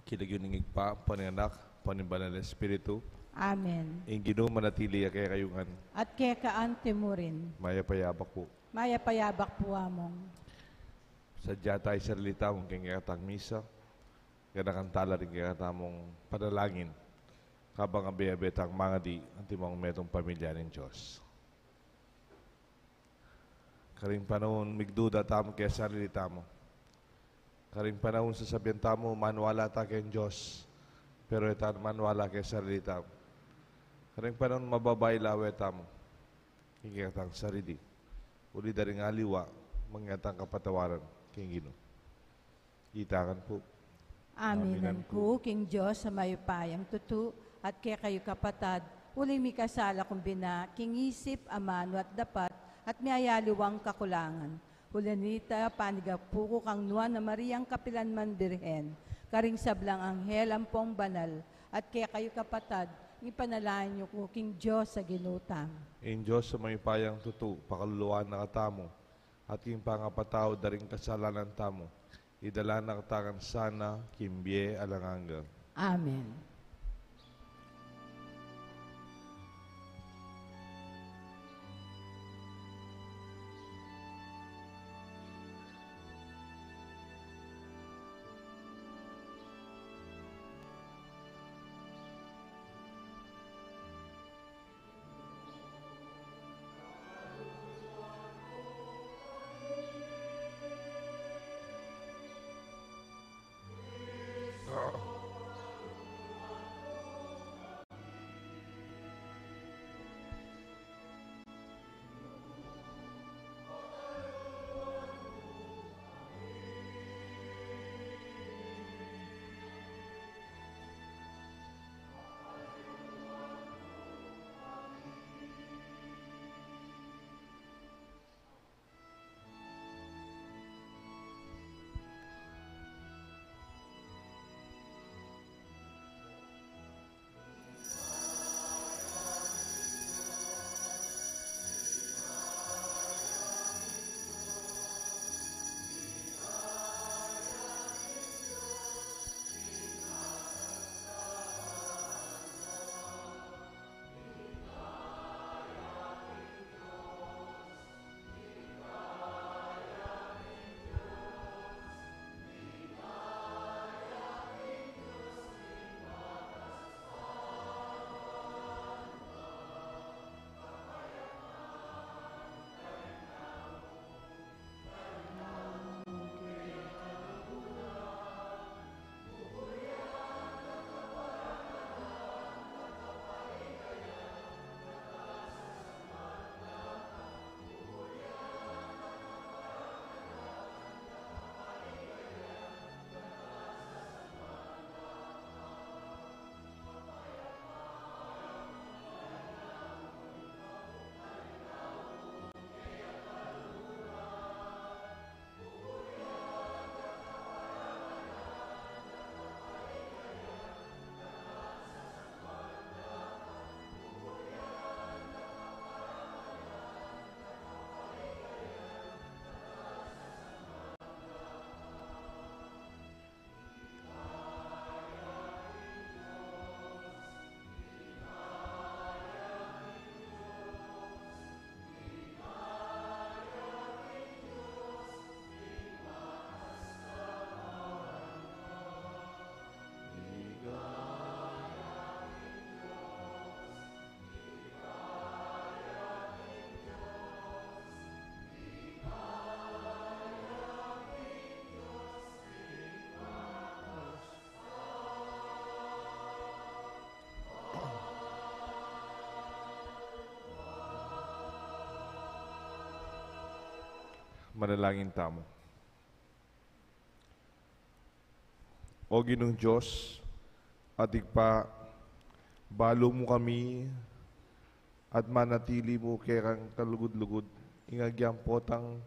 Kinagyuningig pa, pananak, panimbanal na Espiritu, Amen. ing Ginoo manatili kaya kayungan, At kaya kaante mo rin, mayapayabak po. mayapayabak po among. Sadya tayo sa rilita mong kingkatang misa, ganakantala rin kikatamong panalangin, kabang abiyabetang mga di, ang timong metong pamilya ng Diyos. Karing panahon, migduda tamo kaya sa rilita mo. Karing panahon sa sabihan tamo, manwala ta kay Diyos, pero itan manwala kay sa rilita mo. Karing panahon, mababay lawe tamo, kingkatang sarili. Uli daring aliwa, mangyatang kapatawaran, king Ginoo. Itakan po. Aminan ko, King Diyos, sa mayupayang tutu, at kaya kayo kapatad, uli mi kasala kumbina, king isip, amano at dapat, at miyayaliwang kakulangan. Hulanita, panigagpuko kang nuan na Mariang Kapilanman Birhen, karing sablang anghel ampong banal, at kaya kayo kapatad, ipanalain niyo ko, King Diyos, sa ginutang. In Diyos sa mayupayang tutu, pakaluluan na katamo, at king pangapatao daring kasalanan tamo, idala na katakan sana, kimbye alanganga. Amen. Manalangin tamo. O Ginoong Diyos, atig pa, balo mo kami at manatili mo kaya kang kalugod-lugod. Ingagyang potang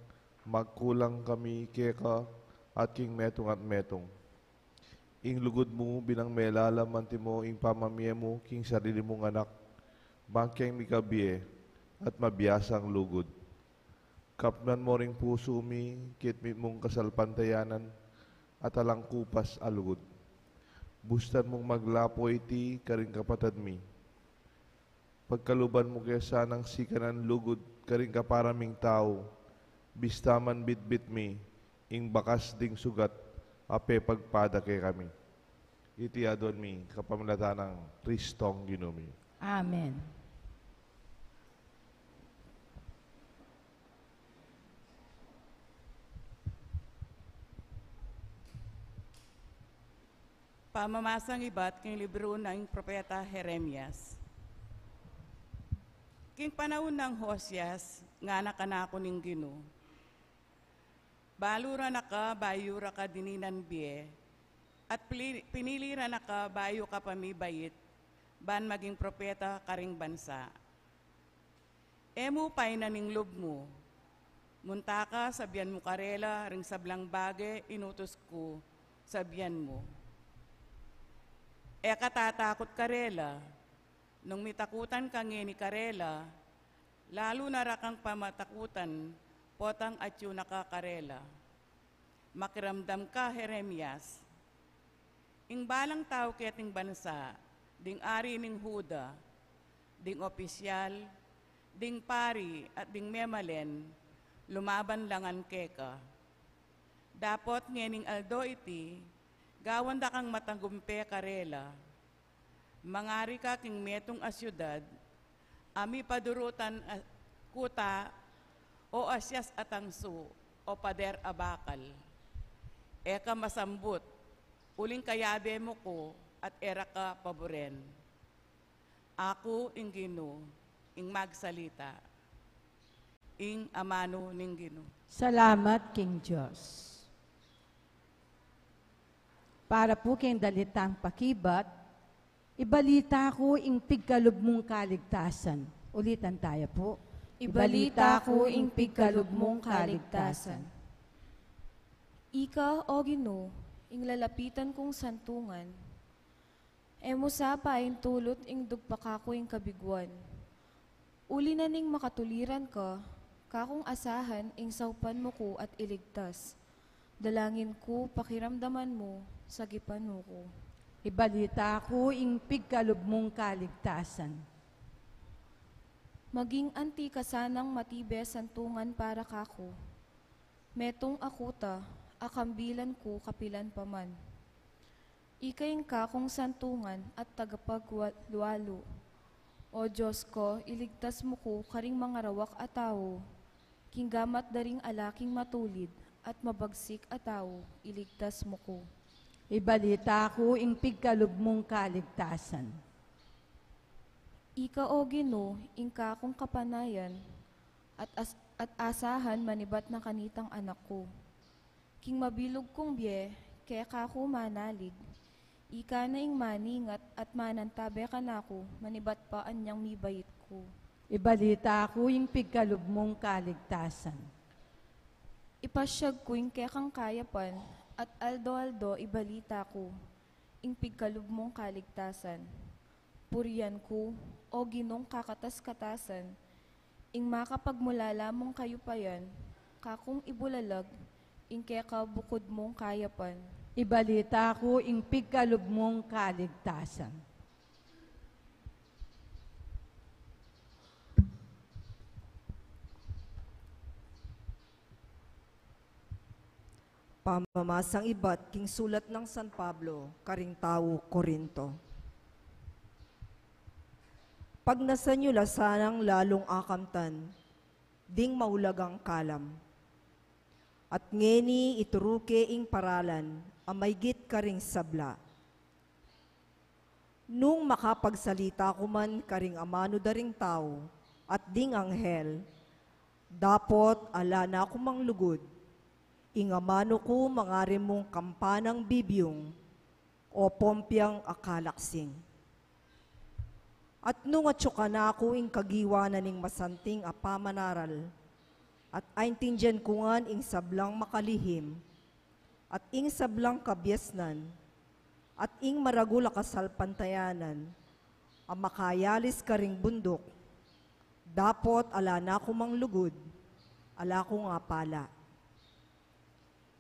magkulang kami kaya ka at king metong at metong. Ing lugod mo binang melala manti mo ing pamamye mo king sarili mong anak. Bangkyang mikabye at mabiyasang lugod. Kapnan mo ring puso mi, kitmit mong kasalpantayanan, at alang kupas alugod. bustan mong maglapo iti karing kapatad mi. Pagkaluban mo kaya sanang sikanan lugod karing kaparaming tao, bistaman bitbit mi, ing bakas ding sugat, ape pagpada kay kami. Iti adon mi, kapamilata ng Kristong Ginoo. Amen. Pamamasang ibat king libro ng propeta Jeremias. King panahon ng Hosias, nga nakanako ning Ginoo. Balura na ka, bayura ka dininan biye, at pinilira na ka, bayo ka pamibayit, ban maging propeta karing bansa. Emu pay na ning loob mo, munta ka, sabyan mo karela, ring sablang bage, inutos ko, sabyan mo. Katatakot karela, nung mitakutan ka ni karela, lalo na rakang pamatakutan, potang atyo nakakarela. Makiramdam ka, Jeremias. Ing balang tao keting bansa, ding ari ning Huda, ding opisyal, ding pari at ding memalen, lumaban langan keka. Dapot ngening aldo iti, gawanda kang matagumpe karela. Mangari ka king metong asyudad, ami padurutan kuta o asyas atangsu o pader abakal. Eka masambut, uling kayabe mo ko at era ka paboren. Ako ing Ginoo, ing magsalita, ing amano ning Ginoo. Salamat, King Diyos. Para po kayong dalitang pakibat, ibalita ko ing pigkalub mong kaligtasan. Ulitan tayo po. Ibalita ko ing pigkalub mong kaligtasan. Ika, o Ginoo, ing lalapitan kong santungan, emusa pa ing tulot ing dugpaka ko ing kabigwan. Uli na ning makatuliran ka, kakong asahan ing saupan mo ko at iligtas. Dalangin ko, pakiramdaman mo, sagipan mo ko. Ibalita ko ing pigkalub mong kaligtasan. Maging anti ka sanang matibe santungan para kako. Metong akuta, akambilan ko kapilan paman. Ikayong kakong santungan at tagapagluwalo. O Diyos ko, iligtas mo ko karing mga rawak at tao, kinggamat daring alaking matulid at mabagsik at tao, iligtas mo ko. Ibalita ko ing pigkalub mong kaligtasan. Ika, o Ginoo, ing kakong kapanayan, at asahan manibat na kanitang anak ko. King mabilog kong biye, kaya kako manalig. Ika na ing maningat at manantabe ka na ko, manibat pa anyang mibayit ko. Ibalita ko ing pigkalub mong kaligtasan. Ipasyag ko ing kekang kayapan, at aldo-aldo ibalita ko, ing pigkalub mong kaligtasan. Puriyan ko, o Ginong kakatas-katasan, ing makapagmulala mong kayupayan, kakong ibulalag, ing keka bukod mong kayapan. Ibalita ko ing pigkalub mong kaligtasan. Pamamasang ibat king sulat ng San Pablo, karing tao Korinto. Pag nasanyo lasanang lalong akamtan, ding maulagang kalam. At ngeni ituruke ing paralan, amaygit karing sabla. Nung makapagsalita ko man karing amano daring tao, at ding anghel, dapot ala na kumang lugod, ingamano ko mangari mong kampanang bibyong o pompyang akalaksing. At nung atsuka na ako ing kagiwa na ning masanting apamanaral, at aintindyan ko ngan ing sablang makalihim, at ing sablang kabyesnan, at ing maragula kasalpantayanan, ang makayalis karing bundok, dapot ala na kumang lugod, ala ko nga pala.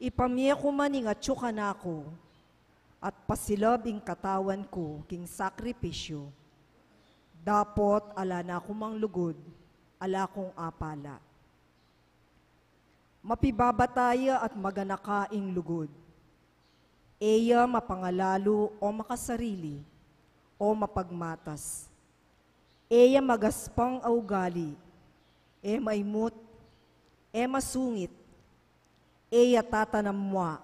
Ipamye ko man ing atsuka na ako, at pasilab ing katawan ko king sakripisyo. Dapot ala na kumang lugod, ala kong apala. Mapibabataya at maganakaing lugod. Eya mapangalalo o makasarili, o mapagmatas. Eya magaspang augali, e maimut, e masungit, eya tatanamwa,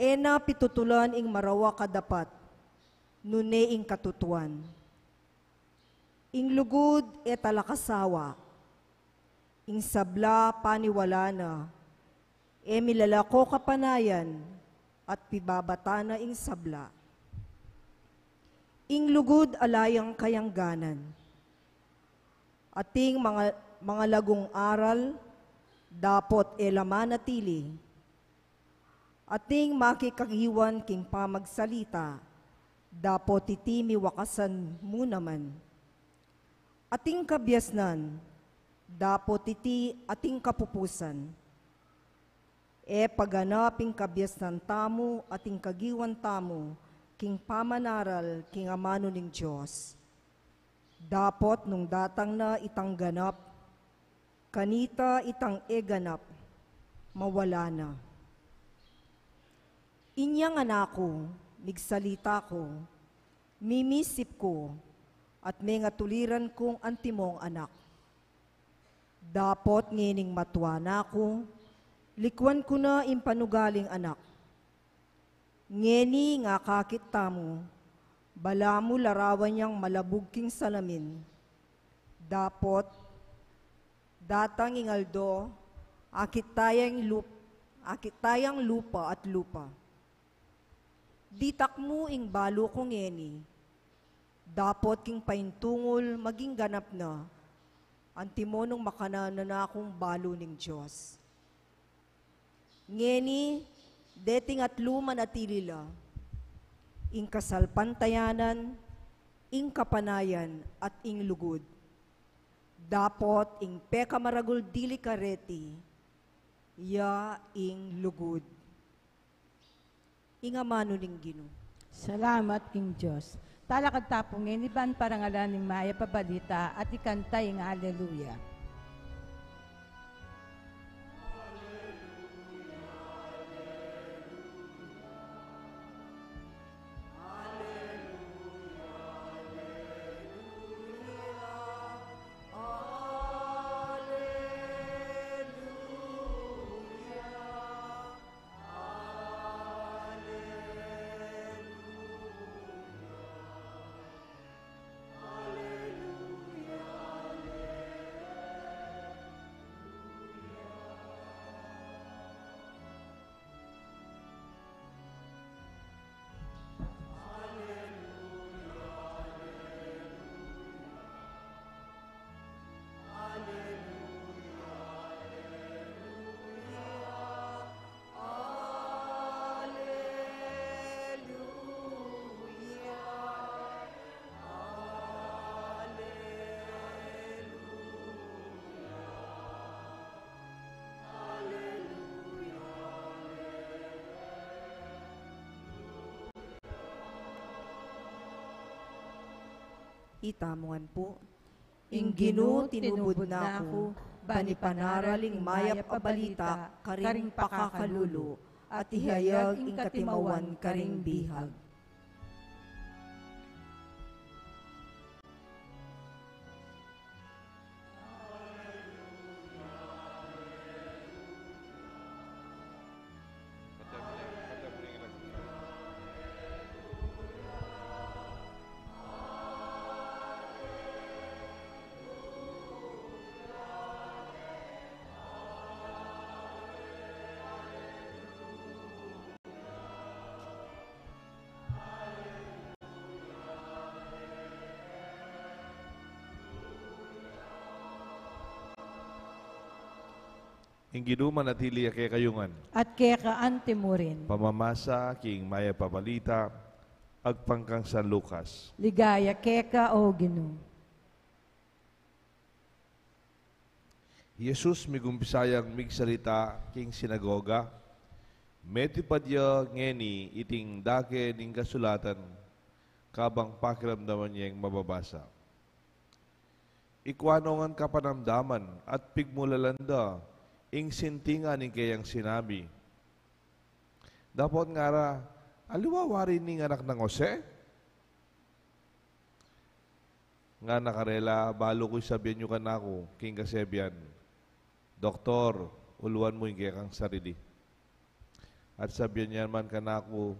e na pitutulan ing marawa kadapat, nune ing katutuan. Ing lugod e talakasawa, ing sabla paniwala na, e milalako kapanayan, at pibabatana ing sabla. Ing lugod alayang kayangganan, ating mga lagong aral, dapot e lamanatili, ating makikagiwan king pamagsalita, dapot iti miwakasan mo naman. Ating kabyasnan, dapot iti ating kapupusan. E paganaping kabyasnan tamo ating kagiwan tamo, king pamanaral king amano ning Diyos. Dapot nung datang na itang ganap, kanita itang eganap, mawala na. Inyang anako, migsalita ko, mimisip ko, at may ngatuliran kong antimong anak. Dapot ngining matuana ko, likwan ko na impanugaling anak. Ngeni nga kakit tamo, bala mo larawan niyang malabog king salamin. Dapot, datang ingaldo, akit tayang lupa at lupa. Ditak mo ing balo ko ngeni, dapot king paintungol maging ganap na, antimonong makananan na akong balo ning Diyos. Ngeni, deting at luman at ilila, ing kasalpantayanan, ing kapanayan, at ing lugod. Dapot ing peka maragul dili kareti, ya ing lugod. Ing amano ning Ginoo. Salamat, King Diyos. Talakad tapong iban parangalan ng Maya Pabalita at ikantay ng Hallelujah. Itamuan po. Ing Ginoo tinubod na ako, bani panaraling Maya Pabalita, karing pakakalulo, at ihayag ing katimawan karing bihag. Ing Ginoo manatili kay kayungan. At kaya kaante mo rin. Pamamasa king Maya Pabalita, agpangkang San Lucas. Ligaya keka o Ginoo. Jesus migumpisayang migsalita king sinagoga, Metipadya ngeni iting dake ning kasulatan kabang pakiramdaman niya yung mababasa. Ikwanongan kapanamdaman at pigmulalanda ing sintinga ning kayang sinabi. Dapat nga ra, aliwawari ning anak ng Jose? Nga nakarela, balo ko'y sabihan nyo ka na ako, king kasebyan, Doktor, uluan mo yung kayang sarili. At sabihan niya man ka na ako,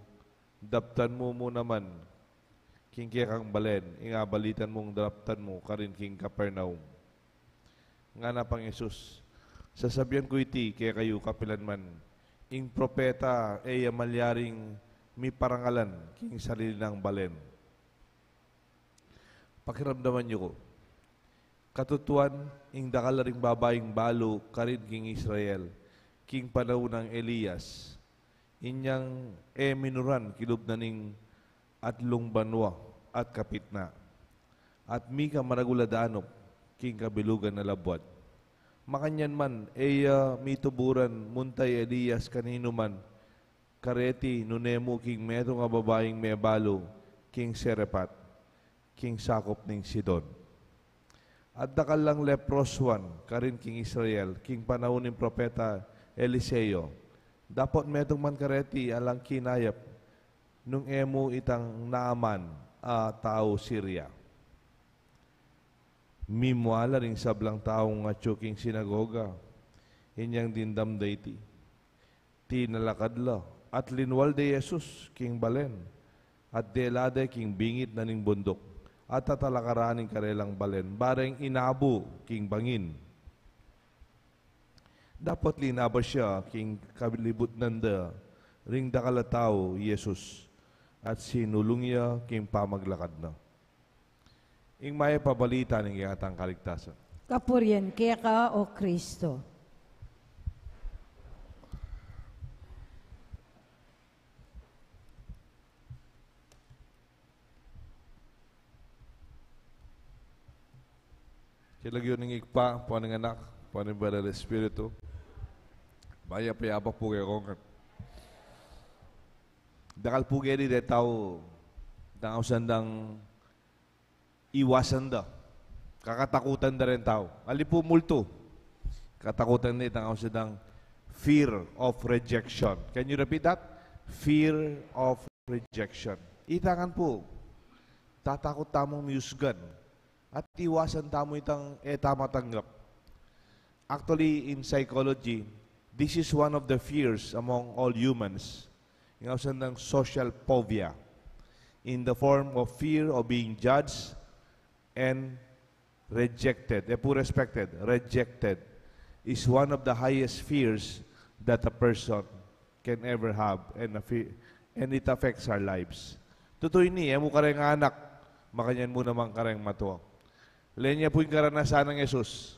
daptan mo naman, king kayang balen, ingabalitan mong daptan mo, karin king Capernaum. Nga na pang Yesus, sasabihan ko iti, kaya kayo kapilan man, ing propeta, malyaring mi parangalan, king sarili ng balen. Pakiramdaman niyo ko, katutuan, ing dakalaring babaeng balo, karin king Israel, king panahon ng Elias, inyang minuran, kilub na ning atlong banwa at kapitna, at mika maraguladanop, king kabilugan na labwat. Makanyan man, mituburan, muntay Elias kanino man, kareti, nunemo, king meto nga babaeng may balo, king Serepat, king sakop ning Sidon. At dakal lang leproswan, karin king Israel, king panahon ng propeta Eliseo. Dapat metong man kareti alang kinayap, nung emo itang Naaman, tao Syria. Mimuala ring sablang taong nga king sinagoga, inyang dindam dayti. Tinalakadla, at linwal de Jesus, king balen, at delade king bingit na ning bundok. At tatalakaraning karelang balen, bareng inabo, king bangin. Dapat linaba siya, king kabilibut nanda, ring dakalataw, Jesus, at sinulong niya, king pamaglakad na. Ing may pabalita ng iyatang kaligtasan. Kapurian kaya ka, O Kristo. Kilagyo ng ikpa, po ng anak, po ng Banal Espiritu. Baya payabak po kayo kong dakal po kayo di tao dangaw sandang iwasan da. Kakatakutan da rin tao. Ali po multo. Katakutan da dangaw sandang fear of rejection. Can you repeat that? Fear of rejection. Itangan po, tatakot tamong miusgan. At iwasan tamo itang tama tanggap. Actually, in psychology, this is one of the fears among all humans. Ingawsan ng social phobia. In the form of fear of being judged and rejected. Po respected. Rejected is one of the highest fears that a person can ever have, and it affects our lives. Totoo ini, mo kareng anak, makanyan mo naman kareng matuwa. Lenya po yung karanasan ng Jesus.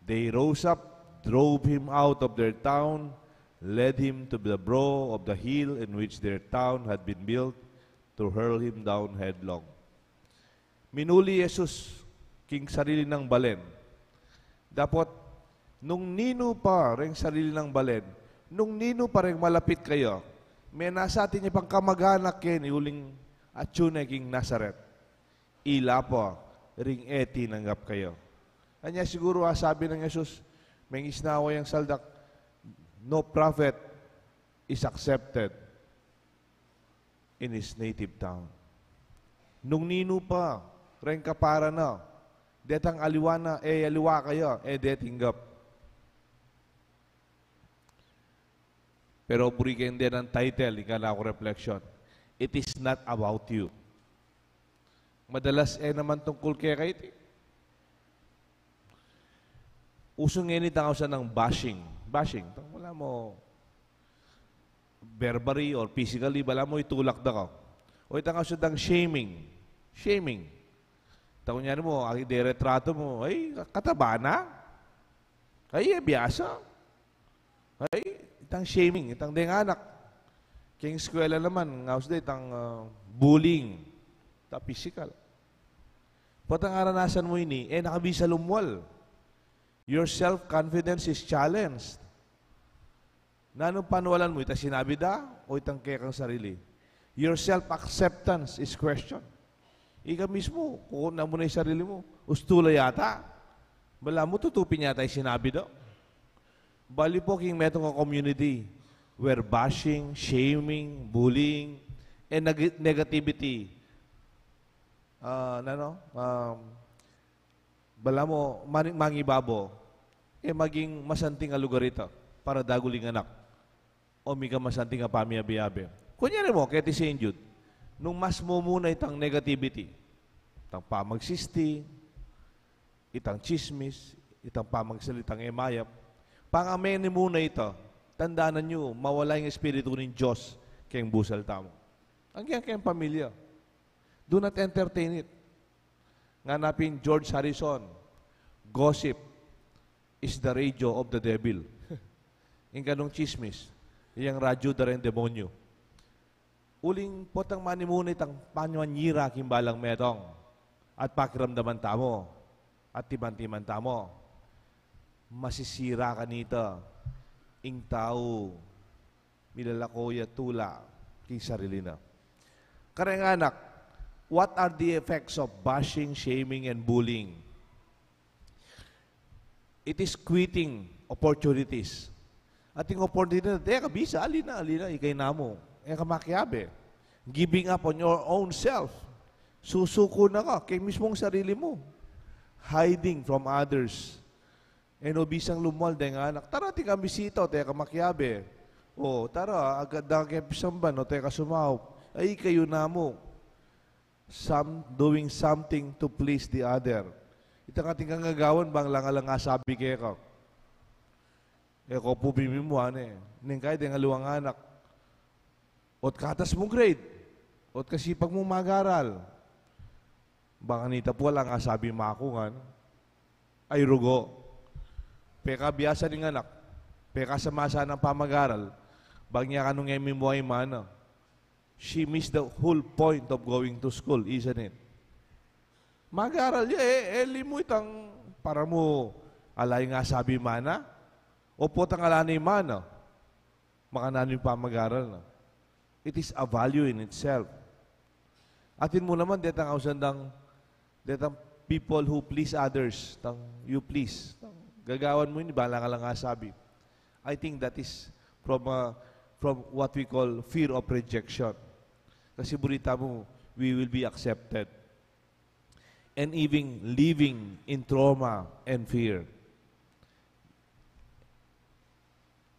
They rose up, drove him out of their town, led him to the brow of the hill in which their town had been built, to hurl him down headlong. Minuli Jesus, king sarili ng balen. Dapat, nung nino pa rin sarili ng balen, nung nino pa rin malapit kayo, may nasa atin niya pang kamag-anak yan, iuling atsune king Nazaret. Ila pa, ring tinanggap kayo. Kanya siguro sabi ng Jesus, may isnawa yung saldak, no prophet is accepted in his native town. Nung nino pa, rin kapara na, detang aliwana, aliwa kayo, detinggap. Pero burikin din ang title, ikala ko reflection. It is not about you. Madalas naman tungkol kaya kayo. Usong ngayon itangaw sa ng bashing. Bashing. Wala mo verbally or physically, wala mo itulak da ka. O itangaw sa ng shaming. Shaming. Tango niya mo, ang retrato mo, ay, kataba na. Ay, biyasa. Ay, itang shaming, itang denganak. Kaya eskwela naman, nga usda itang bullying. Ta physical. Patang aranasan mo ini, nakabisa lumwal. Your self-confidence is challenged. Na anong panuwalan mo? Itang sinabi da o itang kekang sarili? Your self-acceptance is questioned. Ika mismo, kukunan mo na yung sarili mo. Ustula yata. Bala mo, tutupin yata yung sinabi daw. Bali po king metong community where bashing, shaming, bullying, and negativity bala mo, mangibabo, maging masanting nga lugar ito para daguling anak o mika masanting nga pamiyabi-yabi. Kunyari mo, kaya ti St. Jude, nung mas mo muna itang negativity, itang pamagsisti, itang chismis, itang pamagsalitang emayap, pangameni muna ito, tandaan nyo, mawala yung espiritu ng Diyos kayong busal tamo. Ang kayang pamilya. Do not entertain it. Nganapin George Harrison, gossip is the radio of the devil. Yung ganong chismis, yung radyo da rin demonyo. Uling potang manimunit ang panyanyira kimbalang metong at pakiramdaman tamo at timan-timan tamo. Masisira ka nito ing tao milalakoy at tula kay sarili na. Karang anak, what are the effects of bashing, shaming, and bullying? It is quitting opportunities. Ating opportunity, kabisa, alina, ikay na mo. Kamakiabe. Giving up on your own self. Susuko na ka, kay mismong sarili mo. Hiding from others. Bisang lumwal dahil anak, tara, tika bisito, teka makiabe. O, tara, agad na kepisamban, o teka sumaw. Ay, kayo na mo. Doing something to please the other. Itang ating kangagawan, bang lang sabi kaya ka. Ko po bimimuhan Ning kahit yung aluang anak. Ot katas mong grade. Ot kasipag mong mag-aral. Baka nita po lang sabi makungan. Ay rugo. Peka biyasa ng anak. Peka sa masa ng pamag-aral. Bag niya kanong emimuhay mana. She missed the whole point of going to school, isn't it? Mag-aral niya, mo itang para mo alay nga sabi mana. O po tang alanay mana. Makanano yung pamag-aral na. It is a value in itself. Atin mo naman, detang people who please others. You please. Gagawan mo yun, bala ka lang nga sabi. I think that is from what we call fear of rejection. Kasi burita mo, we will be accepted. And even living in trauma and fear.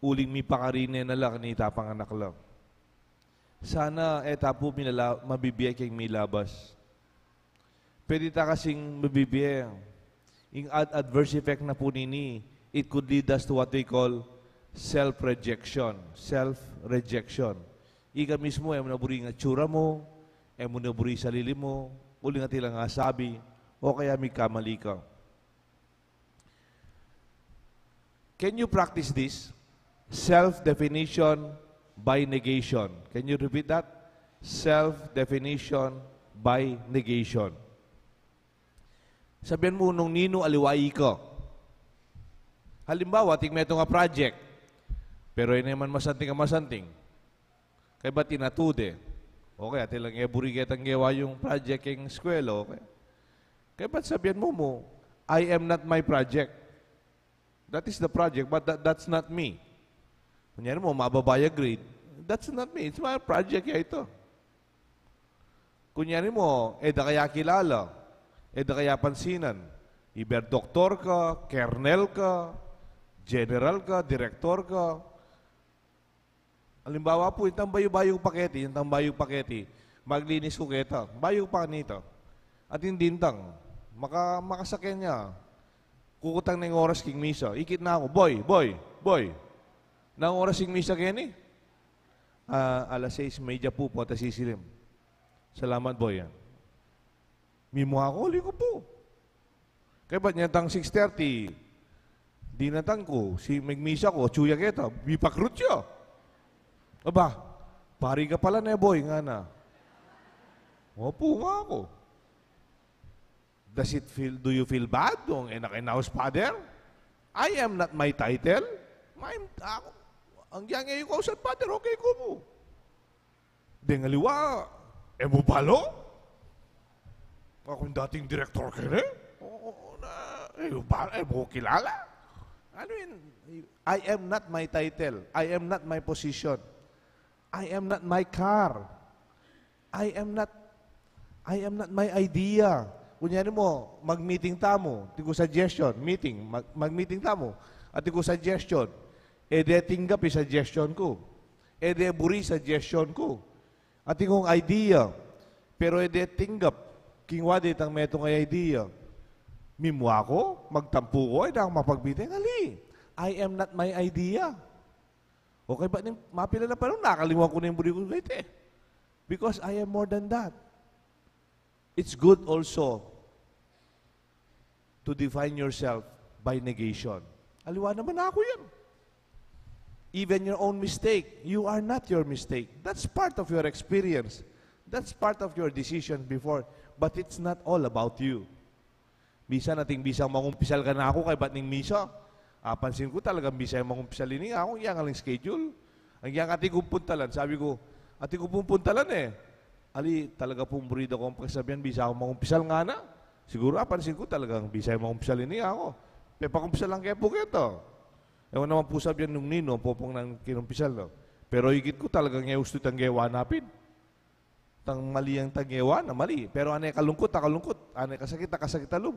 Uling mi pakarine na lang, ni tapang anak lang. Sana etapo mabibiyay kayong milabas. Pwede ta kasing mabibiyay. Yung adverse effect na po nini, it could lead us to what we call self-rejection. Self-rejection. Ika mismo, naburi nga tsura mo, naburi sarili mo, uli nga tilang nga sabi, o kaya may kamali ka. Can you practice this? Self-definition by negation. Can you repeat that? Self-definition by negation. Sabihan mo nung nino aliwai ko. Halimbawa, tingme ito nga project. Pero yun naman masanting. Kaya ba tinatude? Okay, ati lang eburi kitang gawa yung project yung eskwela. Okay. Kaya ba't sabihan mo, I am not my project. That is the project, but that's not me. Kunyari mo, mababaya grade. That's not me. It's my project ya ito. Kunyari mo, da kaya kilala. Da kaya pansinan. Iber doktor ka, kernel ka, general ka, direktor ka. Halimbawa po, itang bayong paketi, maglinis ko kita, bayong pa nito. At hindi tang, makasakyan niya. Kukutang ng oras king misa. Ikit na ako, boy. Nang oras king misa kaya alas 6:30 po po, sisilim. Salamat, boy. Mimo ako, uli ko po. Kaya ba't niya tang 6:30? Di natang ko, si magmisa ko, tsuya kita, bipakrut siya. Aba, pari ka pala na, boy, nga na. Opo nga ako. Do you feel bad? Dong, nakinaos father? I am not my title. Ang yang ko sa Father, okay ko mo. Deng aliwa, mo balo? Akong dating direktor ka rin? Oo, mo kilala? Ano yun? I am not my title. I am not my position. I am not my car. I am not my idea. Kunyari mo, mag-meeting tamo, tigo suggestion, meeting, mag-meeting tamo, at tigo suggestion, de tinggap suggestion ko. De buri suggestion ko. At tingong idea, pero de tinggap, kingwadi tang metong idea. Mimwa ko, magtampu ko, ay nang mapagbiting, ali. I am not my idea. Okay ba, mapila na pa rin, nakalimuan ko na yung buri ko kahit Because I am more than that. It's good also to define yourself by negation. Aliwa naman ako yan. Even your own mistake, you are not your mistake. That's part of your experience. That's part of your decision before. But it's not all about you. Bisa nating bisang mangumpisal ka na ako kay ba't ning misa? Pansin ko talagang bisa yung mangumpisal ini ako, yang aling schedule. Ang yang ati kong puntalan, sabi ko, ati ko pong puntalan Ali, talaga pong burido ko ang pagsabihan, bisa ako mangumpisal nga na. Siguro, pansin ko talagang bisa yung mangumpisal ini ako. Pakumpisal lang kaya po kito. Ewan naman po sabihan nung nino, popong nang kinumpisal. No? Pero higit ko talagang gusto tang gewa napin. Tang mali ang tanggewa na mali. Pero anay kalungkot, nakalungkot. Anay kasakit, nakasakit alum.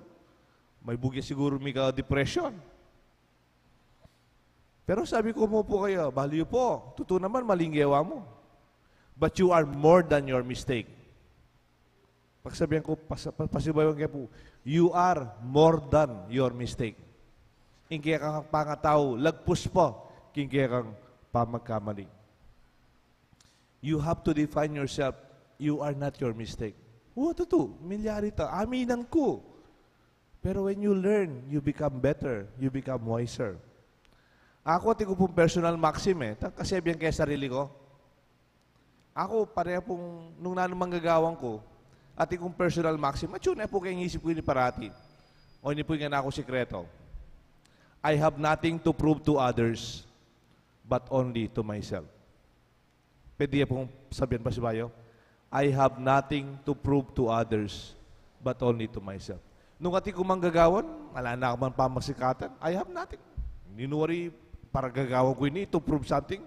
May bugya siguro may ka-depression. Pero sabi ko mo po kayo, baliw po. Totoo naman, maling gewa mo. But you are more than your mistake. Pagsabihan ko, pasibayon kaya po, you are more than your mistake. Ing kaya kang pangatao, lagpus po, king kaya kang pamagkamali. You have to define yourself, you are not your mistake. Totoo, milyari ta, aminan ko. Pero when you learn, you become better, you become wiser. Ako, tigo pong personal maxim kasabihan kaya sarili ko. Ako, pareha pong, nung nanong gagawang ko, at kong personal maxim, na po kayong isip ko ini parati. O ini po yung ako sikreto. I have nothing to prove to others, but only to myself. Pwede pong sabihan pa si Bayo? I have nothing to prove to others, but only to myself. Nung ati ko manggagawan, wala na ako man pamasikatan, I have nothing. Ninuwari, para gagawan ko ini to prove something,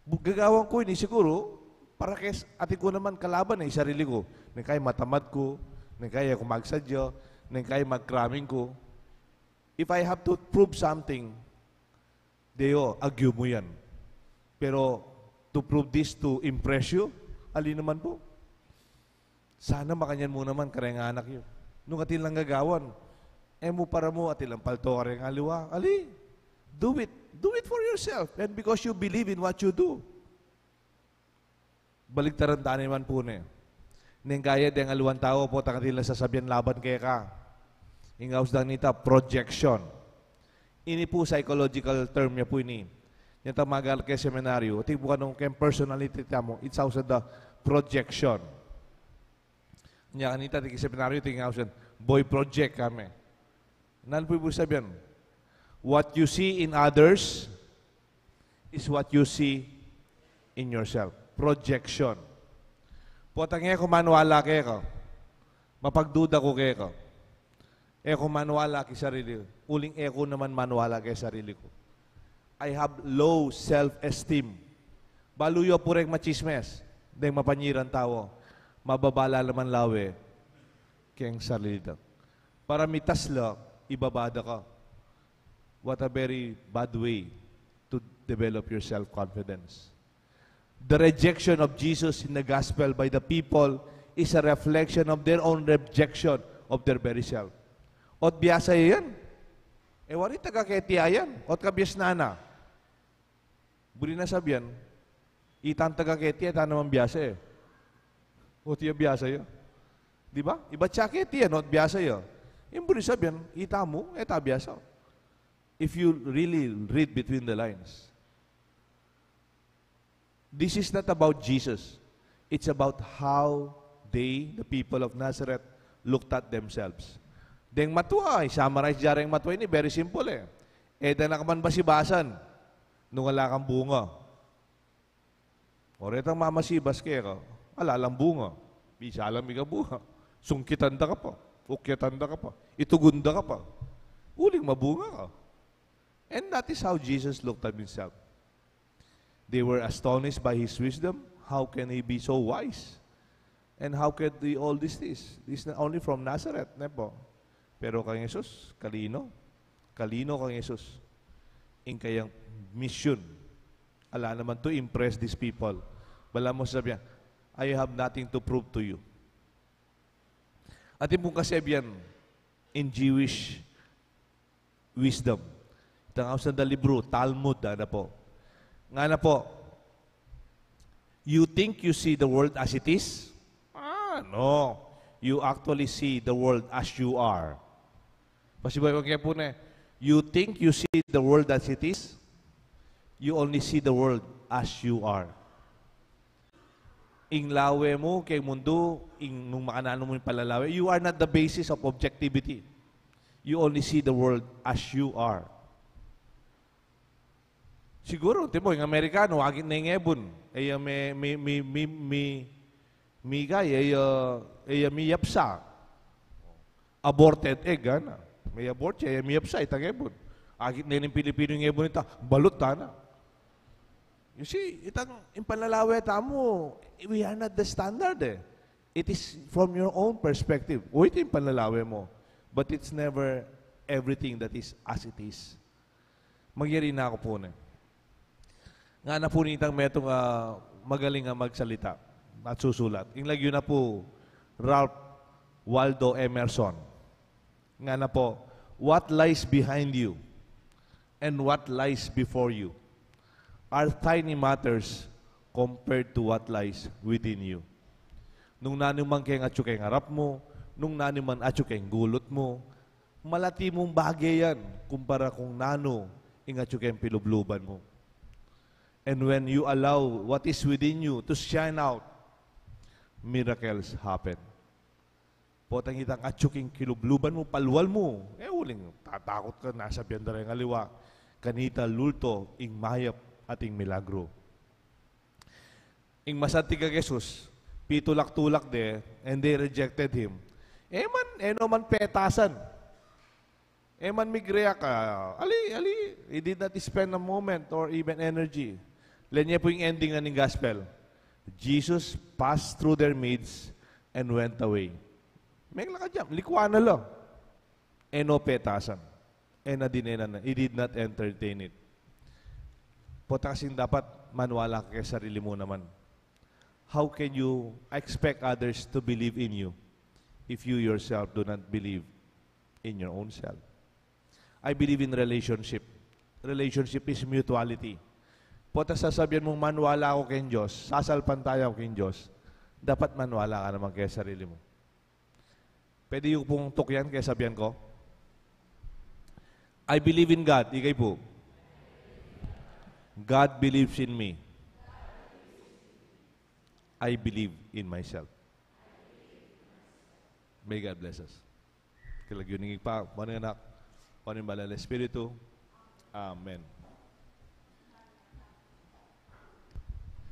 gagawin ko ini siguro para kay ati ko naman kalaban sarili ko. Nang kaya matamad ko, nang kaya ko magsadyo, nang kaya magkraming ko. If I have to prove something, Deo, agyo mo yan. Pero to prove this to impress you, ali naman po. Sana makanyan mo naman kareng anak yun. Nung atin lang gagawan, mo para mo atin lang palto kareng aliwa. Ali, do it. Do it for yourself and because you believe in what you do. Baligtaran tanin man po na. Neng kaya deng aluan tao po takatila sasabihan laban kaya ka. Ingaws dan nita projection. Ini po psychological term niya po ini. Yung tamagal kay seminaryo, iti po kanong kay personality mo, it's also the projection. Nya kanita ti seminaryo tingaws boy project kami. Nan po sabihan, what you see in others is what you see in yourself. Projection. Potang ko manuala kayo. Mapagduda ko kayo. Ko manuala kay sarili. Uling ko naman manuala kay sarili ko. I have low self-esteem. Baluyo pureng machismes. Dahil mapanyiran tao. Mababala naman lawe kayang sarili. Para mitas lang, ibabada ka. What a very bad way to develop your self-confidence. The rejection of Jesus in the gospel by the people is a reflection of their own rejection of their very self. Ot biyasa yan. Wari taga ketiya yan. Ot kabiyas na. Buri na sabihan, itan taga ketiya, itan naman biyasa Ot iya biyasa yan. Di ba? Iba siya ketiya, ot biyasa yan. Yung buri sabihan, ita mo, eta biyasa. If you really read between the lines. This is not about Jesus. It's about how they, the people of Nazareth, looked at themselves. Deng matwa, summarize jarang matwa ini, very simple Eda na kaman basibasan. nung wala kang bunga. O retang mamasibas kaya ka, alalang bunga. Bisa alam ka bunga. Sungkitanda ka pa. Ukyatanda ka pa. Itugunda ka pa. Uling mabunga ka. And that is how Jesus looked at himself. They were astonished by his wisdom. How can he be so wise? And how can he all this? This is not only from Nazareth, ne po. Pero kang Jesus, kalino. Kalino kang Jesus. In kayang mission. Ala naman to impress these people. Bala mo sabihan, I have nothing to prove to you. At yung pong kasabihan in Jewish wisdom. Ito nga sa libro, Talmud, ano po. Nga na po, you think you see the world as it is? No. You actually see the world as you are. Pasibay ko kaya po na, you think you see the world as it is? You only see the world as you are. Ing lawe mo kay mundo, nung makanano mo yung palalawe, you are not the basis of objectivity. You only see the world as you are. Siguro, timo, yung Amerikano, agit na yung ebon. Ay, may yapsa. Aborted egg, ana. May abort siya, may yapsa, itang ebon. Agit na yung Pilipino yung ebon ito, balot na. You see, itang impalalawe tamo, we are not the standard eh. It is from your own perspective. O ito yung panlalawe mo. But it's never everything that is as it is. Magyari na ako po na. Nga na po nitang metong magaling nga magsalita at susulat. Inglagyo na po Ralph Waldo Emerson. Nga na po, what lies behind you and what lies before you are tiny matters compared to what lies within you. Nung nanuman kayong atyo kayong harap mo, nung nanuman atyo kayong gulot mo, malati mong bagay yan kumpara kung nano ingatyo kayong pilubluban mo. And when you allow what is within you to shine out, miracles happen. Potang itang atyo kayong kilubluban mo, palwal mo, uling tatakot ka, nasa biyanda rin aliwa, kanita lulto, ing mayap, ating milagro. Ing masanti ka Jesus, pitulak-tulak de, and they rejected him. No man petasan. Man migrea ka. Ali, he did not spend a moment or even energy. Lenya po yung ending ng gospel. Jesus passed through their midst and went away. May lakad likuan na lang. No petasan. He did not entertain it. Pota kasing dapat manwala ka sa sarili mo naman. How can you expect others to believe in you if you yourself do not believe in your own self? I believe in relationship. Relationship is mutuality. Pota sasabihan mong manwala ako kay Diyos, sasalpan tayo kay Diyos, dapat manwala ka naman kay sarili mo. Pwede yung pong tukyan kaya sabihan ko? I believe in God. Ikay po. God believes in me. I believe in myself. May God bless us. Kilagyoning pa, paano anak, paano yung Banal na Espiritu. Amen.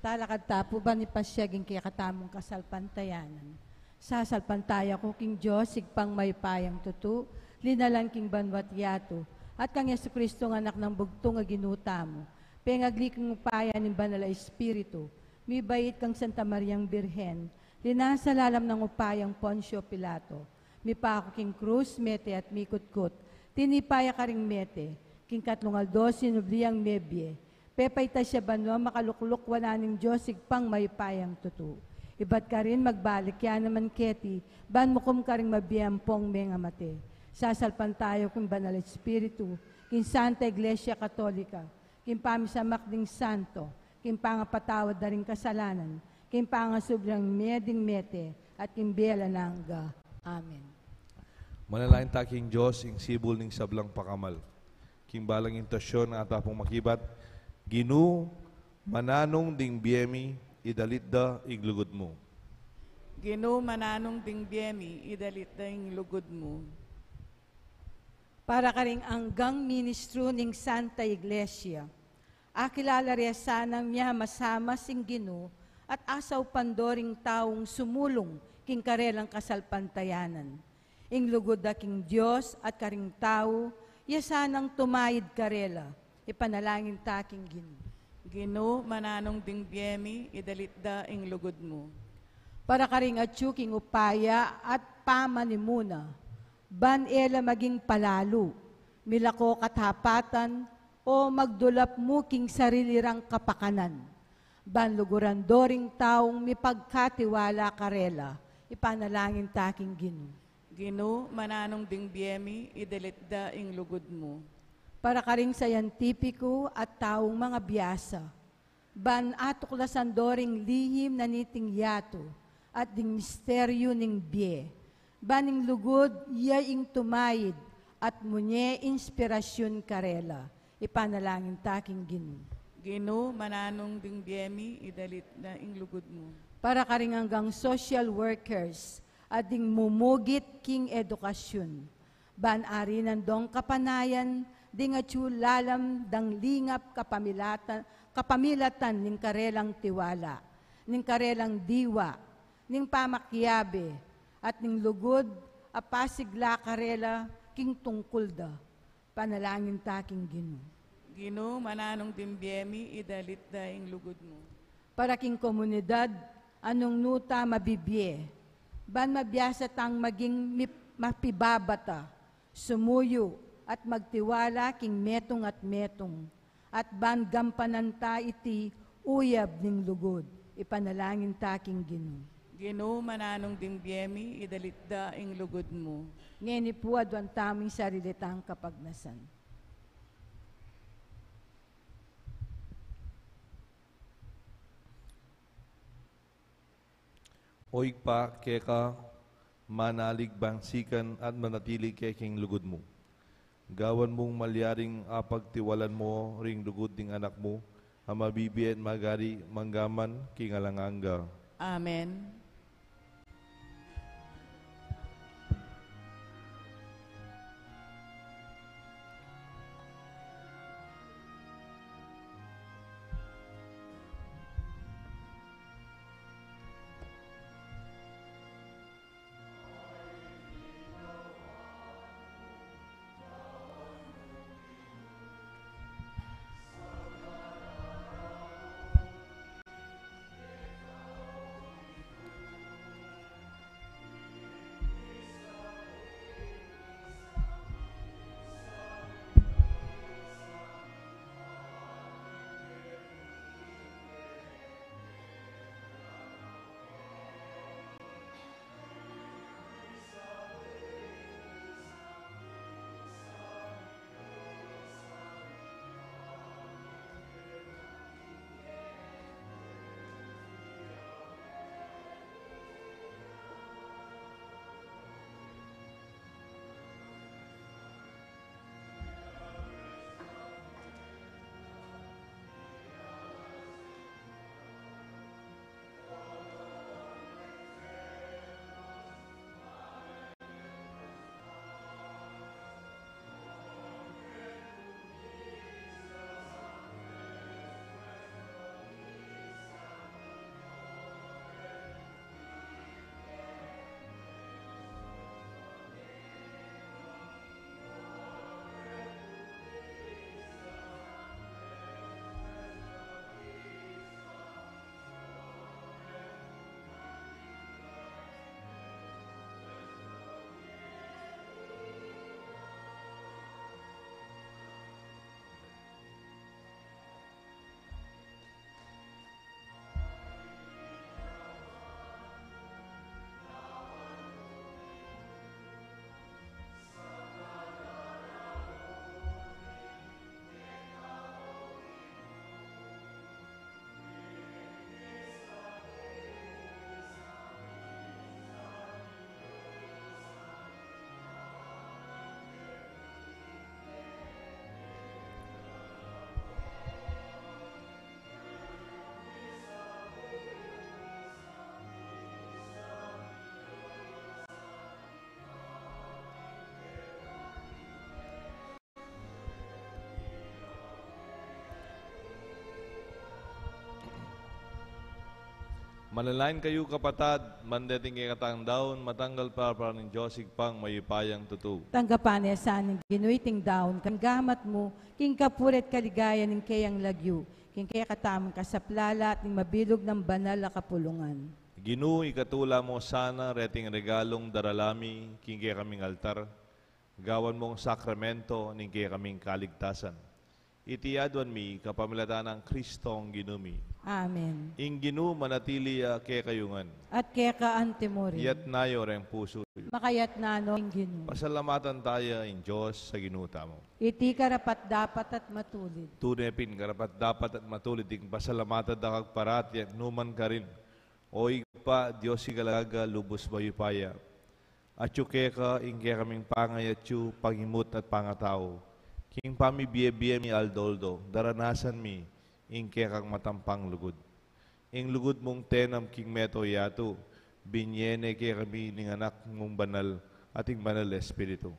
Talakad tapo ba ni pasyaging kaya katamong kasalpantayanan? Sasalpantaya ko king Diyos, sigpang may payang tutu, linalang king banwat yato, at kang Yesu Kristo ng anak ng bugtong nga ginuta mo. Pengagli kang upaya ng Banal na Espiritu, may bayit kang Santa Mariang Birhen, linasalalam ng upayang Poncio Pilato, mi pako king krus, mete at mikutkut, tinipaya ka ring mete, king katlungaldo, sinubliang mebye, pepay ta siya banwa, makalukluk wala ng Diyos, sigpang may payang tutu. Ibat ka rin magbalik, yan naman keti, ban mo kum ka ring mabiyampong menga mate. Sasalpan tayo kung Banal na Espiritu, king Santa Iglesia Katolika, king pamisamak ding santo, king pangapatawad na rin kasalanan, king pangasubrang meding mete, at king bela nangga. Amen. Manalain ta king Diyos, ing sibol ning sablang pakamal. King balang intasyon ng atapong makibat, ginu, mananong ding biyemi, idalit da iglugod mo. Gino mananong ding biyemi, idalit da ing lugod mo. Para ka ring anggang ministro ning Santa Iglesia, Akilala riya sanang miya masama sing Ginoo at asaw pandoring taong sumulong king karelang kasalpantayanan. Ing lugod da king Diyos at karing tao, ya sanang tumayid karela, ipanalangin taking Ginoo. Ginoo, mananong ding biyemi, idalitda ing lugod mo. Para karing atyu king upaya at pamanimuna, ban ela maging palalo, milako kathapatan, o magdulap mo king sarilirang kapakanan. Ban luguran doring taong mipagkatiwala karela, ipanalangin taking Ginoo. Ginoo, mananong ding biyemi, idalitda ing lugod mo. Para karing sayantipiko at taong mga biyasa, ban atuklasan doring lihim na niting yato, at ding misteryo ning biye, baning lugod yaing tumayid, at munye inspirasyon karela, ipanalangin taking Ginoo. Ginoo, mananong ding biyemi, idalitda ing lugod mo. Para karing hanggang social workers, at ding mumugit king edukasyon, ban ari nandong kapanayan, ding atyu lalam dang lingap kapamilatan ning karelang tiwala, ning karelang diwa, ning pamakyabe, at ning lugod, apasigla karela, king tungkol da, panalangin taking Ginoo. Ginoo, mananong ding biyemi, idalitda ing lugod mo. Para king komunidad, anong nuta mabibye, ban mabiyasa tang maging mapibabata, sumuyo, at magtiwala king metong at ban gampananta iti uyab ning lugod, ipanalangin taking Ginoo. Ginoo, mananong ding biyemi, idalitda ing lugod mo. Ngeni po adwan taming sarilitang kapagnasan. Oy pa keka manalig bangsikan at manatili keking lugod mo. Gawan mong malyaring apagtiwalan mo ring lugod ding anak mo, ang mabibiyen magari manggaman kingalanganga. Amen. Manalain kayo kapatad, mandating kay katang daon, matanggal para ng Diyos pang mayupayang tutu. Tanggapan niya saan ng ginuiting daon, kang gamat mo, king kapuret kaligaya ng kayang lagyo, king kaya katamang kasaplala at ng mabilog ng banal na kapulungan. Ginoo, ikatula mo sana reting regalong daralami, king kaya kaming altar, gawan mong sakramento, ning kaya kaming kaligtasan. Itiadwan mi, kapamilatan ng Kristong ginumi. Amen. Ing Ginoo manatili kay kayungan. At kaya ka antemori, Iyat nayo reng puso. makayat na no ang Ginoo. Pasalamatan tayo in Diyos sa ginuta mo. Iti karapat dapat at matulid. Tunepin karapat dapat at matulid ing pasalamatan da kagparat yan numan ka rin. Oy pa Diyos igalaga lubos bayupaya. At yu ka ing kaya kaming pangay at yu pangimut at pangatao. King pami biye mi aldoldo daranasan mi ing kaya kang matampang lugod. Ing lugod mong tenam king meto yato binyene kaya kami ning anak mong banal at ing banal espiritu.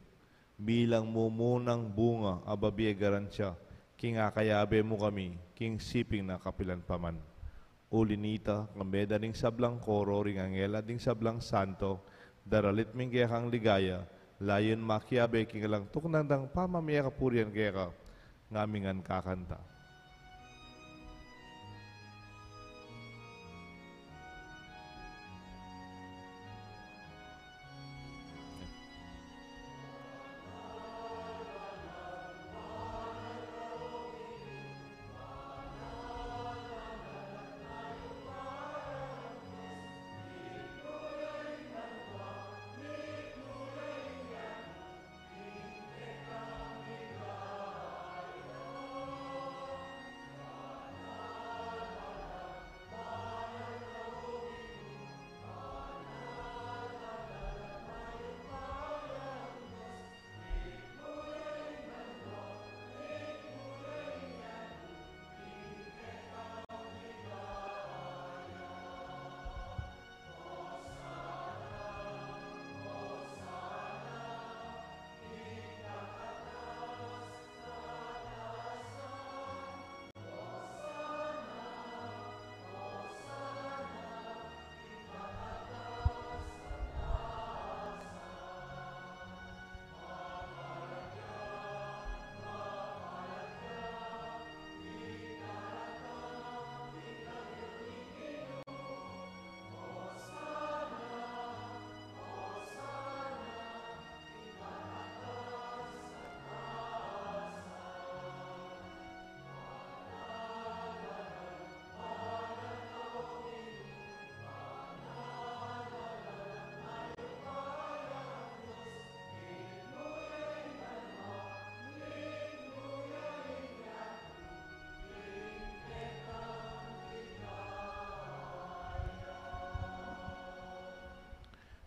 Bilang mumunang bunga ababiye garansya king akayabe mo kami king siping na kapilan paman. Ulinita kameda ning sablang koro ring angela ding sablang santo daralit ming kaya kang ligaya layon makiabe king lang tuknandang pamamaya kapurian kaya ka ngamingan kakanta.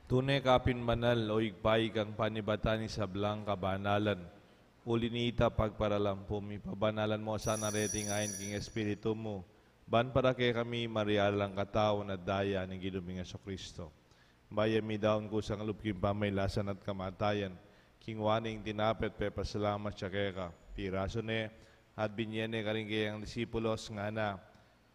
Tunay kapin manal o igpay kang panibatan ni sablang kabanalan. Ulinita pagparalampo mi pabanalan mo sa nareting ayon king espiritu mo. Ban para kay kami marialang katao na daya ng ginuming Hesus Kristo. Bayan mi daon ko sang lupking pamaylasan at kamatayan. King waning tinapet pe pasalamat siya kay ka. Piraso ne at binyene ka rin kayang disipulos nga na.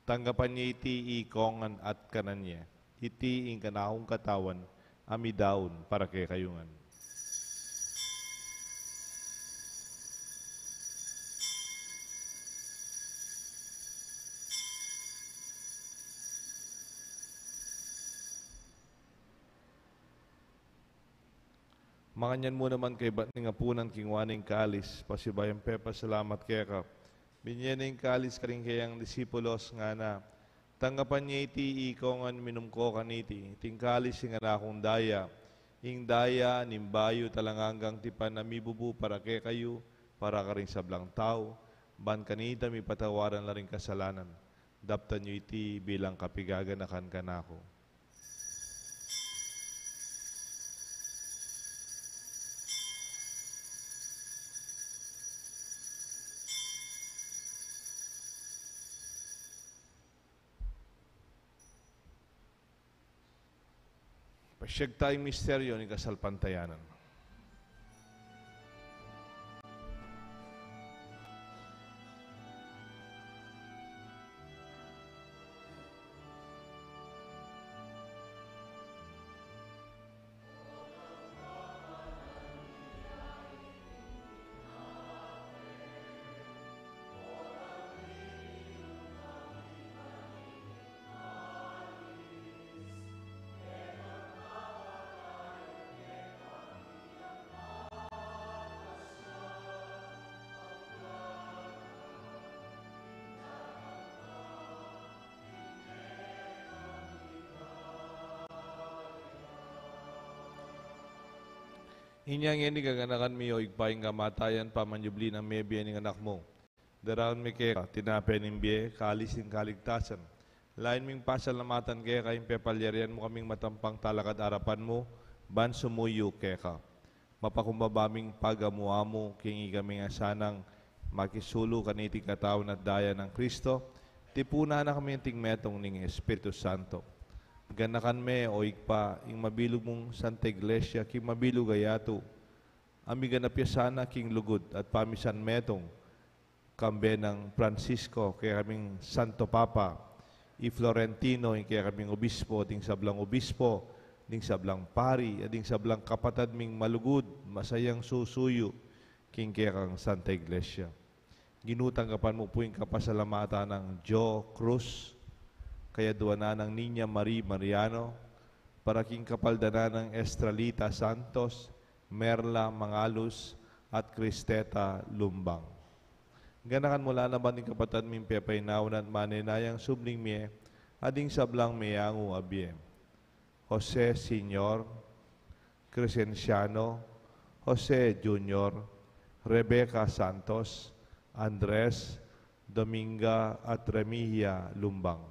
Tanggapan niya iti ikongan at kanan niya. Iti ing kanahong katawan ami daon para kay kayungan. Manganyan mo naman kay bat nga punan kingwaning kalis, pasibayang pepa salamat kaya ka. Binyaning kalis ka rin kayang disipulos nga na, tanggapan niya iti ikongan minumko kaniti, tingkalis nga na akong daya, ing daya nimbayo talanganggang tipan na mibubu para kay kayo, para ka rin sablang tao, ban kanita mi patawaran na rin kasalanan, daptan niyo iti bilang kapigaganakan kanako. Pasyag tayong misteryo ni kasalpantayanan. Inyang yan gaganakan mi o igpaing kamatayan pamanyubli ng mebi ng anak mo. Daraon mi kaya tinapay ng biye, kalis ng kaligtasan. Lain ming pasalamatan kaya kayong pepalyarian mo kaming matampang talakad arapan mo, ban sumuyo kaya ka. Mapakumbabaming pagamuha mo, kingi kami nga sanang makisulo kaniti kataon at daya ng Kristo, tipuna na kami tingmetong ning Espiritu Santo. Ganakan me o ikpa, ing mabilog mong Santa Iglesia, king mabilog ayato. Ami ganapya sana king lugod at pamisan metong kambe ng Francisco, kaya kaming Santo Papa, i Florentino, kaya kaming obispo, ting sablang obispo, ding sablang pari, ding sablang kapatad ming malugod, masayang susuyo, king kaya kang Santa Iglesia. Ginutanggapan mo po yung kapasalamatan ng Joe Cruz, kaya duwana ng Niña Marie Mariano, para king kapaldana ng Estralita Santos, Merla Mangalus, at Cristeta Lumbang. Ganakan mula naman ng kapatid ming pepaynawan at maninayang subling miye, ading sablang miyangu abye. Jose Senior, Crescenciano, Jose Junior, Rebecca Santos, Andres, Dominga at Remihia Lumbang.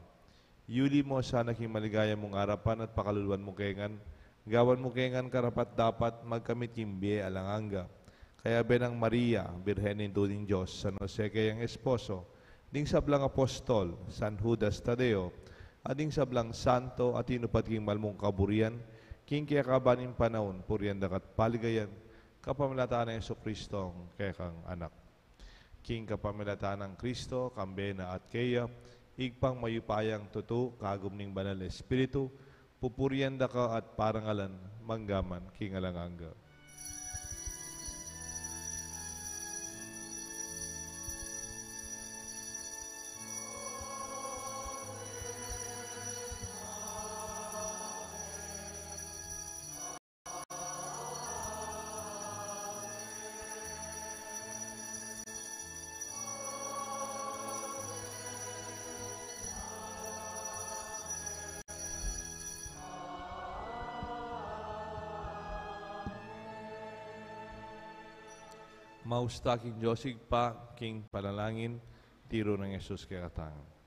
Yuli mo sana king maligaya mong arapan at pakaluluan mo kengan. Gawan mo kengan karapat dapat magkamit kimbiye alanganga. Kaya benang Maria, Birhenin Tuning Diyos, San Jose kayang esposo, ding sablang apostol, San Judas Tadeo, ading sablang santo at inupat king malmong kaburian, king kaya kabaning panahon, purian dakat paligayan, kapamalataan ng Yesu-Kristo, kaya kang anak. King kapamalataan ng Kristo, kambena at kaya, igpang mayupayang tuto, kagum ning banal espiritu, pupurian da ka at parangalan, manggaman, king alanganga. Mausta king Josig pa, king panalangin, tiro ng Jesus kaya katangan.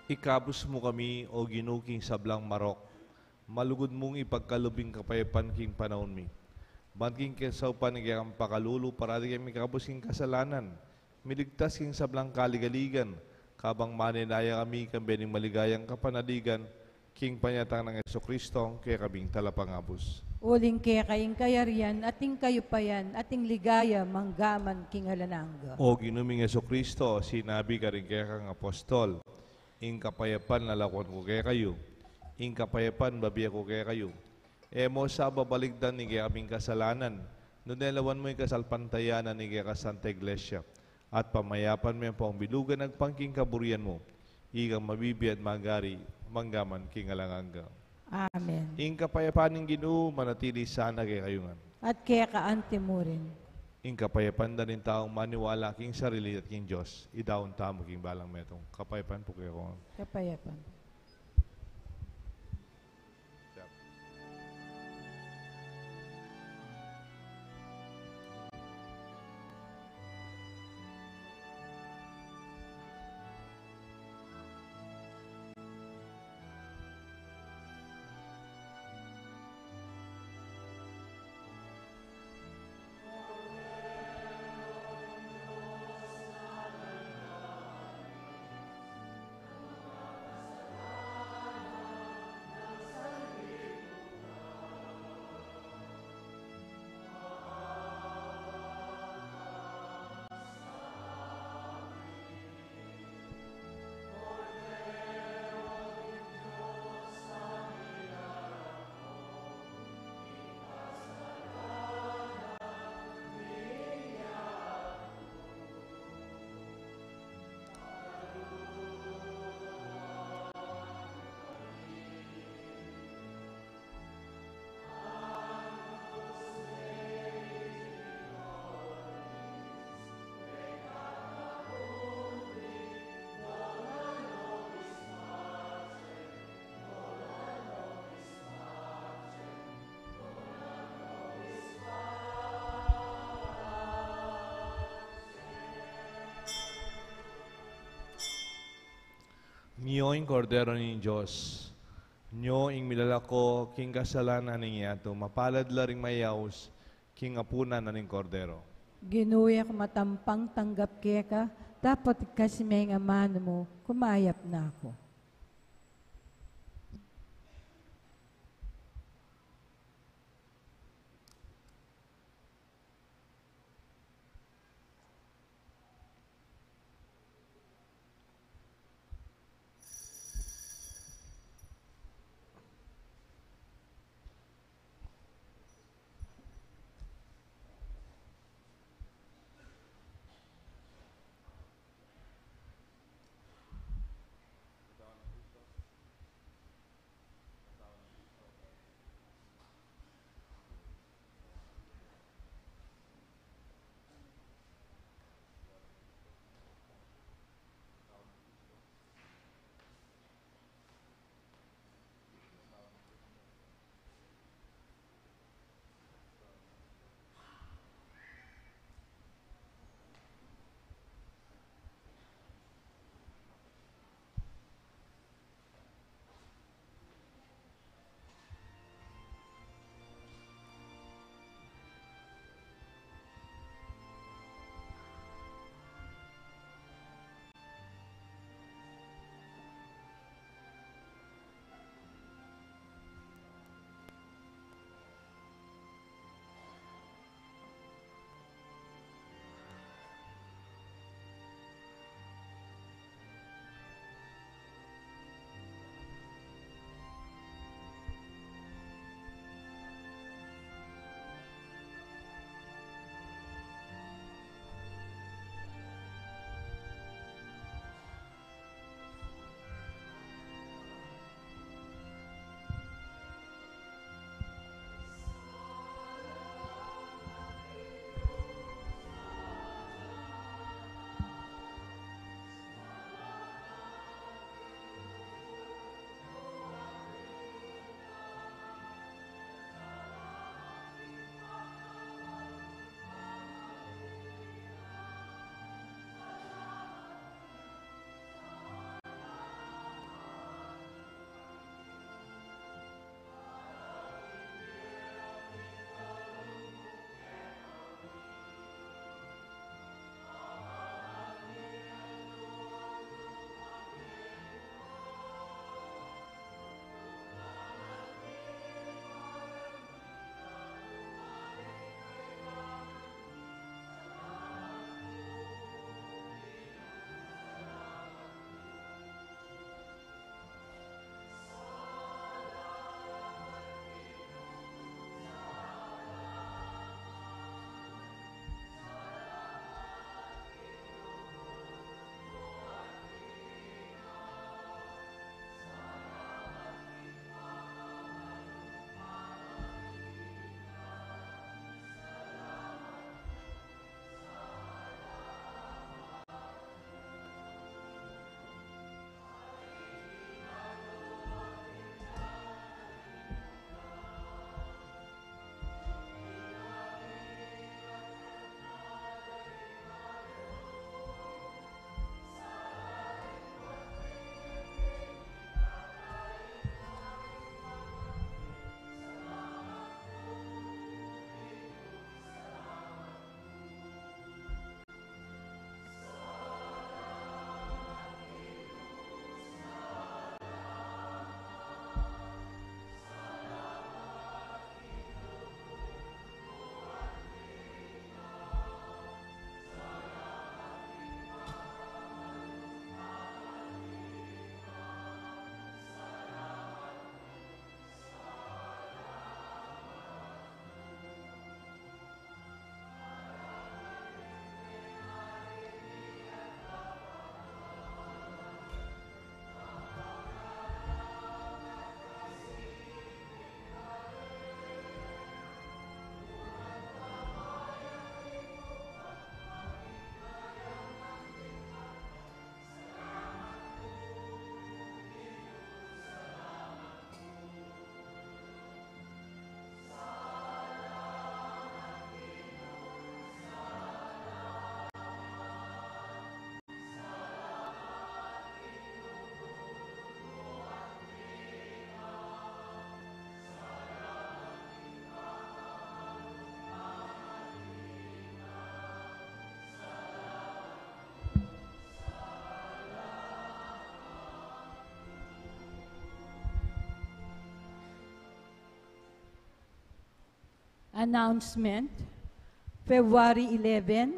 Ikabus mo kami o ginuking sablang marok, malugod mong ipagkalubing kapayapan king panahon mi. Banking kesaw panigayang pakalulu para di kami kabus king kasalanan, miligtas king sablang kaligaligan, kabang maninaya kami kambening maligayang kapanadigan, king panyatang ng Yesu-Kristo, kaya kaming talapangabus. Uling kaya kayong kayarian, ating kayo payan, ating ligaya, manggaman king alananga. O ginuming Yeso Kristo, sinabi ka rin kaya kang apostol, ing kapayapan lalakwan ko kaya kayo, ing kapayapan babiya ko kaya kayo. Emo sa babaligdan ni kaya kaming kasalanan, nunelawan mo yung kasalpantayanan ni kaya ka Santa Iglesia, at pamayapan mo yung pangbilugan ng pangking kaburian mo, ikang mabibi at magari, manggaman king alanganga. Amen. Ing kapayapan ng Ginoo, manatili sana kay kayungan. At kaya kaante mo rin. Ing kapayapan na rin taong maniwala king sarili at king Diyos, idaon tamo king balang metong. Kapayapan po kayo. Kapayapan. Nyo ing kordero ni Diyos, nyo ing milalako, king kasalanan ning yato, mapalad laring mayaws, king apuna na ning kordero. Ginuya ko matampang tanggap kaya ka, dapat kasi may nga mano mo, kumayap na ako. Announcement. February 11,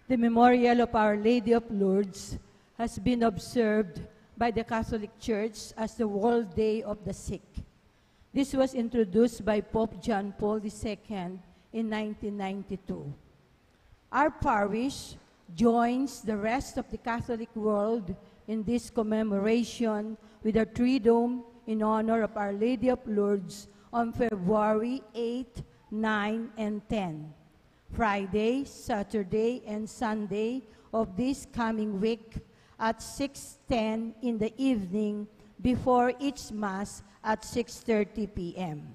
the memorial of Our Lady of Lourdes has been observed by the Catholic Church as the World Day of the Sick. This was introduced by Pope John Paul II in 1992. Our parish joins the rest of the Catholic world in this commemoration with a Triduum in honor of Our Lady of Lourdes on February 8, 9, and 10. Friday, Saturday, and Sunday of this coming week at 6:10 in the evening before each Mass at 6:30 p.m.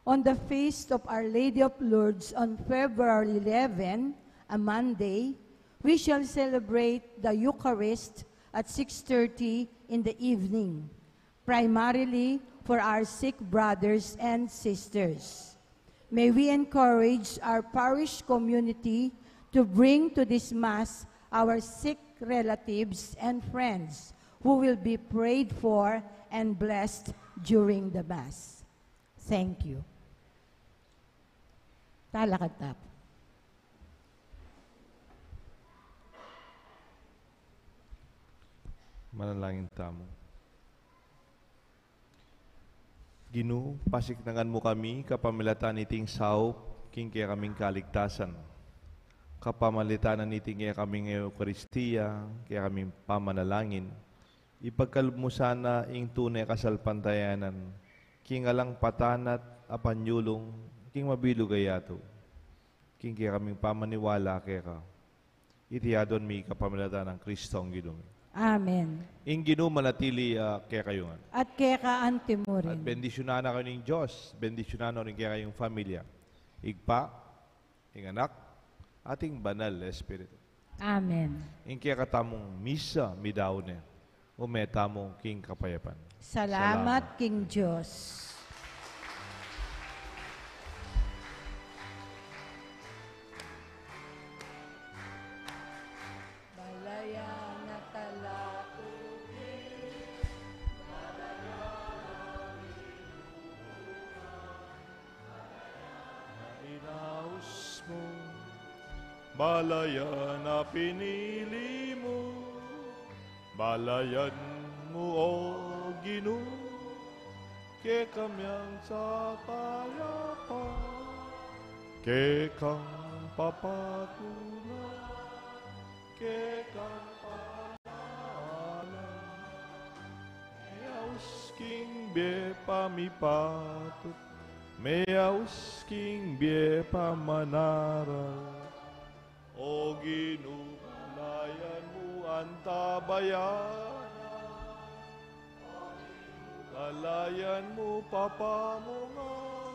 On the feast of Our Lady of Lourdes on February 11, a Monday, we shall celebrate the Eucharist at 6:30 in the evening, primarily for our sick brothers and sisters. May we encourage our parish community to bring to this Mass our sick relatives and friends who will be prayed for and blessed during the Mass. Thank you. Talakad tap. Manalangin tamo. Ginoo, pasiknangan mo kami kapamilatan niting sao, king kaya kaming kaligtasan. Kapamalitan niting kaya kaming Eucharistia, kaya kaming pamanalangin. Ipagkalub mo sana ing tunay kasalpantayanan, king alang patanat apanyulong, king mabilog ayato. King kaya kaming pamaniwala kaya ka. Itiyadon mi kapamilatan ng Kristo ang Ginoo. Amen. Ing Ginoo manatili kaya kayo nga. At kaya kaante mo At rin. bendisyonan na kayo ng Diyos. Bendisyonan na rin kaya kayong familia. Igpa, ing anak, ating banal Espiritu. Amen. Ing kaya katamong misa, midaw niya. O metamong king kapayapan. Salamat, King Diyos. Balayan na pinili mo, balayan mo o Ginoo, ke kamyang sa kayapan, ke kang papatuna, ke kang pamahalan, yaus king be pamipatot, meyaus king be pamanaral. O Ginoo, layan mo ang tabayanan, lalayan mo papamungan,